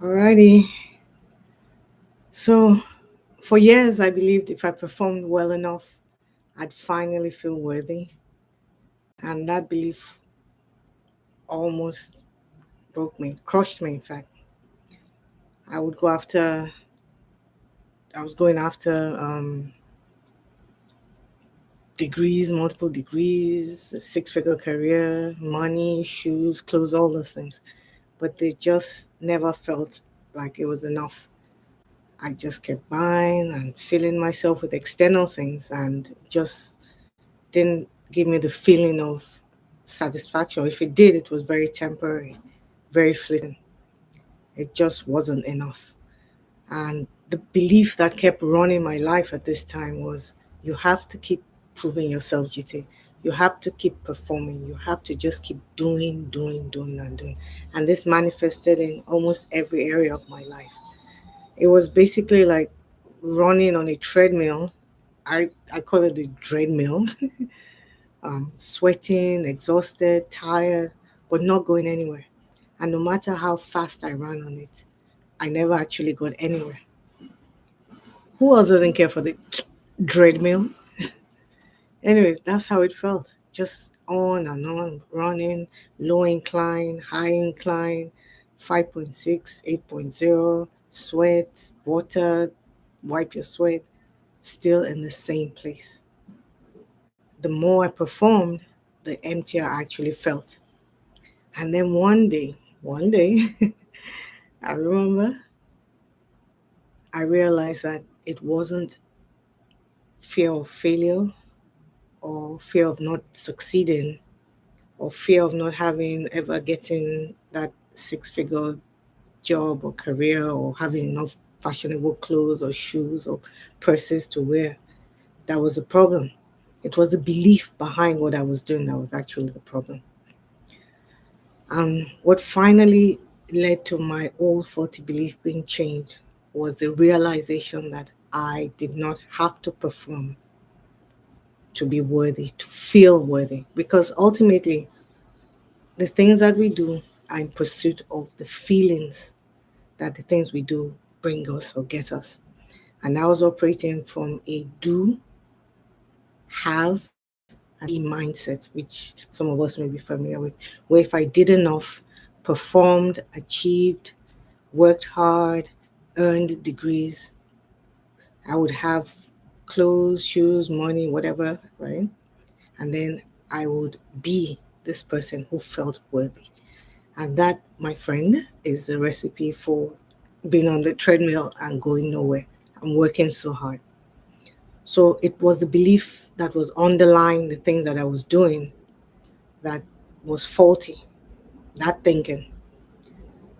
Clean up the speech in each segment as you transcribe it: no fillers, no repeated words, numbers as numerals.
Alrighty. So, for years, I believed if I performed well enough, I'd finally feel worthy. And that belief almost broke me, crushed me, in fact. I would go after, I was going after degrees, multiple degrees, a six-figure career, money, shoes, clothes, all those things. But they just never felt like it was enough. I just kept buying and filling myself with external things and just didn't give me the feeling of satisfaction. If it did, it was very temporary, very fleeting. It just wasn't enough. And the belief that kept running my life at this time was you have to keep proving yourself, Jite. You have to keep performing. You have to just keep doing, and doing. And this manifested in almost every area of my life. It was basically like running on a treadmill. I call it the treadmill. Sweating, exhausted, tired, but not going anywhere. And no matter how fast I ran on it, I never actually got anywhere. Who else doesn't care for the treadmill? Anyways, that's how it felt. Just on, running, low incline, high incline, 5.6, 8.0, sweat, water, wipe your sweat, still in the same place. The more I performed, the emptier I actually felt. And then one day, I remember I realized that it wasn't fear of failure or fear of not succeeding or fear of not having ever getting that six-figure job or career or having enough fashionable clothes or shoes or purses to wear. That was the problem. It was the belief behind what I was doing that was actually the problem. And what finally led to my old faulty belief being changed was the realization that I did not have to perform to be worthy, to feel worthy. Because ultimately, the things that we do are in pursuit of the feelings that the things we do bring us or get us. And I was operating from a do, have, and be mindset, which some of us may be familiar with, where if I did enough, performed, achieved, worked hard, earned degrees, I would have clothes, shoes, money, whatever, right? And then I would be this person who felt worthy. And that, my friend, is the recipe for being on the treadmill and going nowhere. I'm working so hard. So it was the belief that was underlying the things that I was doing that was faulty, that thinking.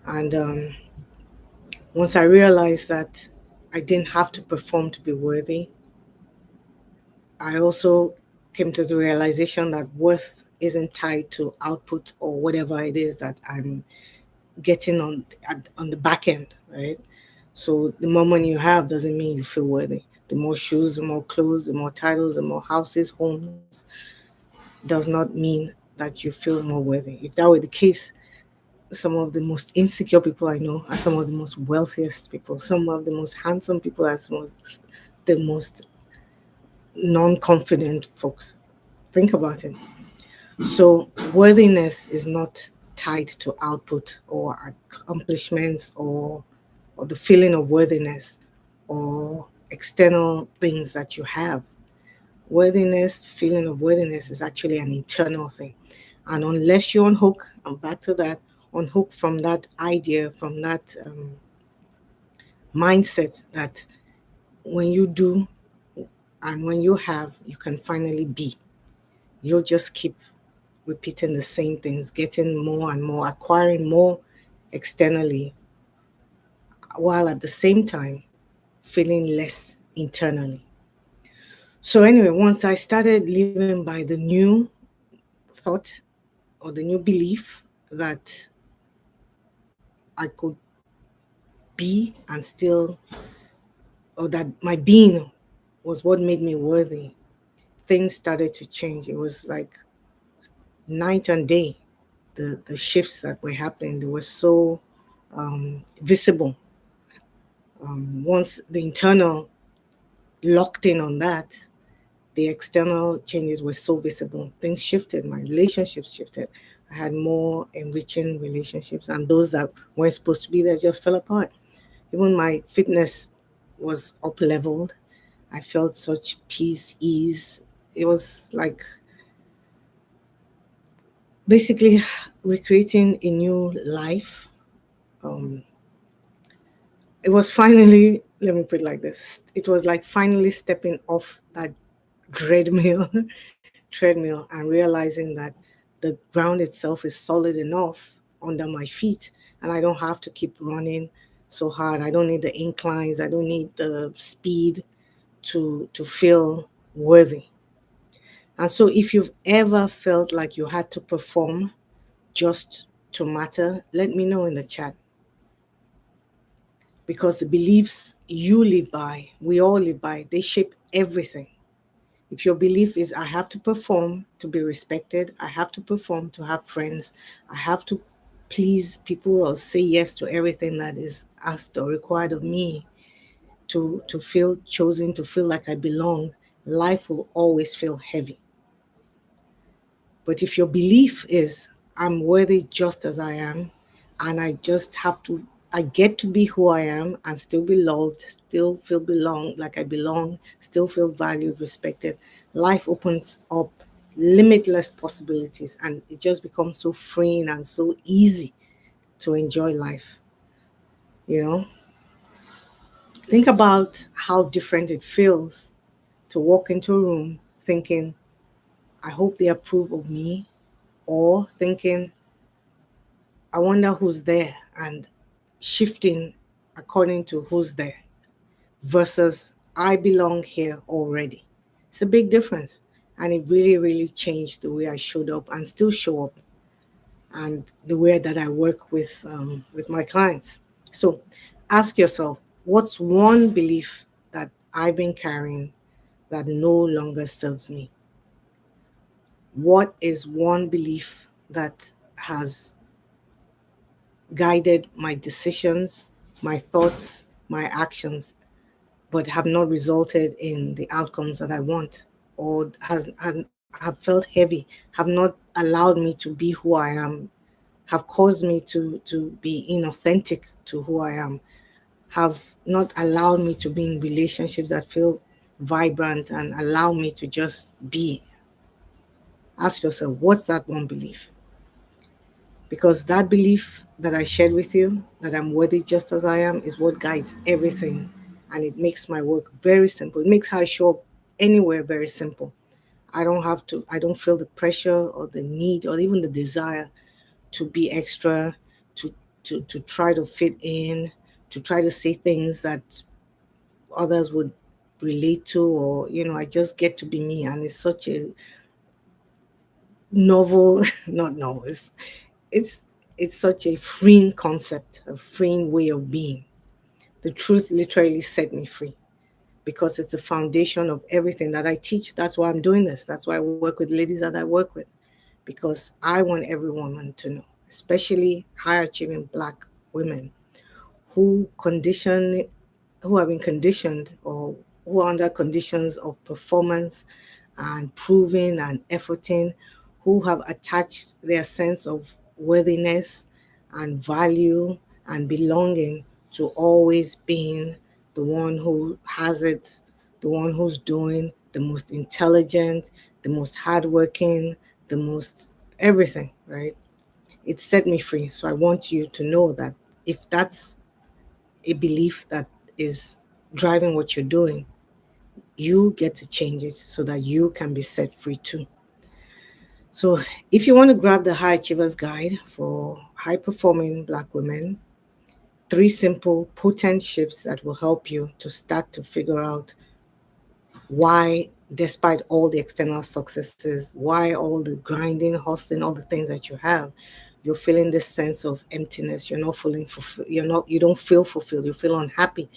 And once I realized that I didn't have to perform to be worthy, I also came to the realization that worth isn't tied to output or whatever it is that I'm getting on the back end, right? So the more money you have doesn't mean you feel worthy. The more shoes, the more clothes, the more titles, the more houses, homes, does not mean that you feel more worthy. If that were the case, some of the most insecure people I know are some of the most wealthiest people. Some of the most handsome people are some of the most non-confident folks. Think about it. So worthiness is not tied to output or accomplishments or the feeling of worthiness or external things that you have. Worthiness, feeling of worthiness is actually an internal thing. And unless you unhook, I'm back to that, unhook from that idea, from that mindset that when you do and when you have, you can finally be. You'll just keep repeating the same things, getting more and more, acquiring more externally, while at the same time feeling less internally. So, anyway, once I started living by the new thought or the new belief that I could be and still, or that my being was what made me worthy, things started to change. It was like night and day, the shifts that were happening. They were so visible. Once the internal locked in on that, the external changes were so visible. Things shifted, my relationships shifted. I had more enriching relationships, and those that weren't supposed to be there just fell apart. Even my fitness was up leveled. I felt such peace, ease. It was like basically recreating a new life. Um, it was finally, let me put it like this, it was like finally stepping off that treadmill, treadmill and realizing that the ground itself is solid enough under my feet and I don't have to keep running so hard. I don't need the inclines. I don't need the speed to feel worthy. And so if you've ever felt like you had to perform just to matter, let me know in the chat, because the beliefs you live by, we all live by, they shape everything. If your belief is, I have to perform to be respected, I have to perform to have friends, I have to please people or say yes to everything that is asked or required of me to feel chosen, to feel like I belong, life will always feel heavy. But if your belief is, I'm worthy just as I am, and I just have to, I get to be who I am and still be loved, still feel like I belong, still feel valued, respected, life opens up limitless possibilities and it just becomes so freeing and so easy to enjoy life. You know, think about how different it feels to walk into a room thinking, I hope they approve of me, or thinking, I wonder who's there, and shifting according to who's there versus I belong here already. It's a big difference. And it really, really changed the way I showed up and still show up, and the way that I work with my clients. So ask yourself, what's one belief that I've been carrying that no longer serves me? What is one belief that has guided my decisions, my thoughts, my actions, but have not resulted in the outcomes that I want, or have felt heavy, have not allowed me to be who I am, have caused me to be inauthentic to who I am, have not allowed me to be in relationships that feel vibrant and allow me to just be. Ask yourself, what's that one belief? Because that belief that I shared with you, that I'm worthy just as I am, is what guides everything. And it makes my work very simple. It makes how I show up anywhere very simple. I don't feel the pressure or the need or even the desire to be extra, to, to try to fit in, to try to say things that others would relate to, or, I just get to be me. And it's such a novel, not novel, it's it's such a freeing concept, a freeing way of being. The truth literally set me free because it's the foundation of everything that I teach. That's why I'm doing this. That's why I work with ladies that I work with, because I want every woman to know, especially high achieving Black women who condition who have been conditioned, or who are under conditions of performance and proving and efforting, who have attached their sense of worthiness and value and belonging to always being the one who has it, the one who's doing the most intelligent, the most hardworking, the most everything, right? It set me free. So I want you to know that if that's a belief that is driving what you're doing, you get to change it so that you can be set free too. So, if you want to grab the High Achievers Guide for high performing Black women, 3 simple, potent shifts that will help you to start to figure out why, despite all the external successes, why all the grinding, hustling, all the things that you have, you're feeling this sense of emptiness. You're not feeling fulfilled. You don't feel fulfilled. You feel unhappy,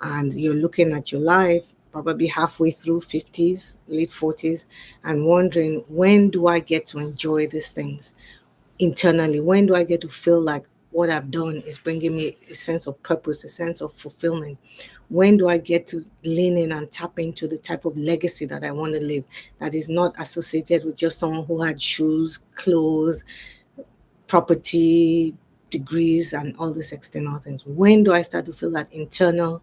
and you're looking at your life probably halfway through 50s, late 40s, and wondering, when do I get to enjoy these things internally? When do I get to feel like what I've done is bringing me a sense of purpose, a sense of fulfillment? When do I get to lean in and tap into the type of legacy that I want to live, that is not associated with just someone who had shoes, clothes, property, degrees, and all these external things? When do I start to feel that internal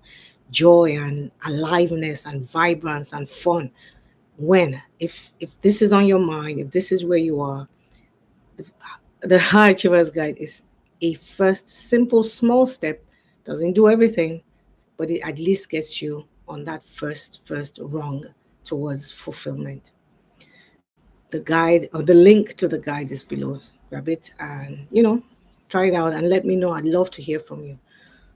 joy and aliveness and vibrance and fun? When? If this is on your mind, if this is where you are, the High Achievers Guide is a first simple small step. Doesn't do everything, but it at least gets you on that first rung towards fulfillment. The guide, or the link to the guide, is below. Grab it and try it out and let me know. I'd love to hear from you.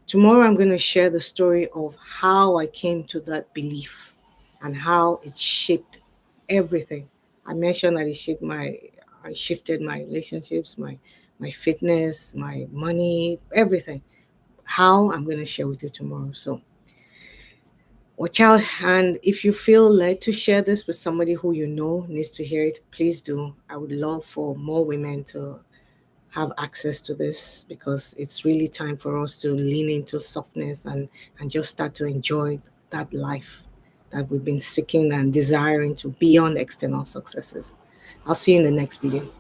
Tomorrow I'm going to share the story of how I came to that belief and how it shaped everything. I mentioned that I shifted my relationships, my fitness, my money, everything. How, I'm going to share with you tomorrow. So watch out. And if you feel led to share this with somebody who you know needs to hear it, please do. I would love for more women to have access to this, because it's really time for us to lean into softness and just start to enjoy that life that we've been seeking and desiring to beyond external successes. I'll see you in the next video.